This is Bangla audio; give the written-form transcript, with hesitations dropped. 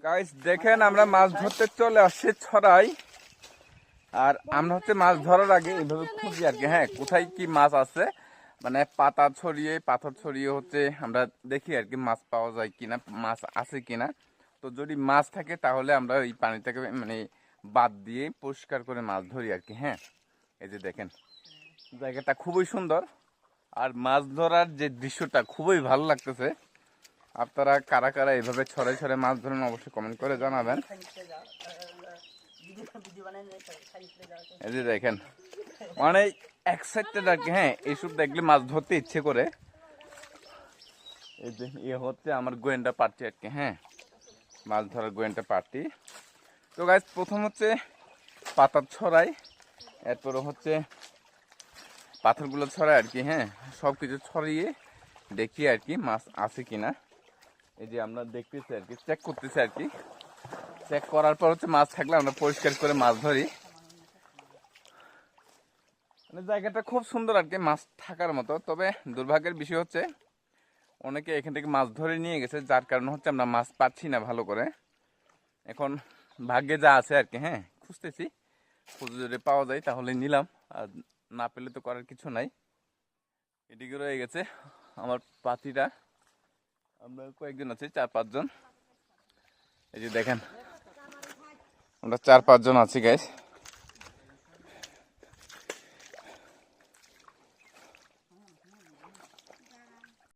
গাইস দেখেন আমরা মাছ ধরতে চলে আসছি ছড়াই। আর আমরা হচ্ছে মাছ ধরার আগে এইভাবে খুঁজি আর কি, হ্যাঁ কোথায় কি মাছ আছে, মানে পাতা ছড়িয়ে পাথর ছড়িয়ে হচ্ছে আমরা দেখি আর কি মাছ পাওয়া যায় কিনা, মাছ আছে কিনা। তো যদি মাছ থাকে তাহলে আমরা ওই পানিটাকে মানে বাদ দিয়ে পরিষ্কার করে মাছ ধরি আর কি। হ্যাঁ এই যে দেখেন জায়গাটা খুবই সুন্দর, আর মাছ ধরার যে দৃশ্যটা খুবই ভালো লাগতেছে। আপনারা কারা কারা এইভাবে ছড়াই ছড়াই মাছ ধরেন অবশ্যই কমেন্ট করে জানাবেন। এই যে দেখেন মানে এক্সাইটেড আর কি, হ্যাঁ এইসব দেখলে মাছ ধরতে ইচ্ছে করে। এই যে এ হচ্ছে আমার গোয়েন্দা পার্টি আর কি, হ্যাঁ মাছ ধরার গোয়েন্দা পার্টি। তো গাইস প্রথম হচ্ছে পাতা ছড়াই, এরপরে হচ্ছে পাথরগুলো ছড়াই আর কি, হ্যাঁ সব কিছু ছড়িয়ে দেখি আর কি মাছ আছে কিনা। এই যে আমরা দেখতেছি আর কি, চেক করতেছি আর কি, চেক করার পর হচ্ছে মাছ থাকলে আমরা পরিষ্কার করে মাছ ধরি। মানে জায়গাটা খুব সুন্দর আর কি, মাছ থাকার মতো। তবে দুর্ভাগ্যের বিষয় হচ্ছে অনেকে এখান থেকে মাছ ধরে নিয়ে গেছে, যার কারণে হচ্ছে আমরা মাছ পাচ্ছি না ভালো করে। এখন ভাগ্যে যা আছে আর কি, হ্যাঁ খুঁজতেছি, খুঁজে যদি পাওয়া যায় তাহলে নিলাম, আর না পেলে তো করার কিছু নাই। এদিকে রয়ে গেছে আমার পাতিটা, আমরা কয়েকজন আছি 4-5 জন। এই যে দেখেন আমরা 4-5 জন আছি গাইস।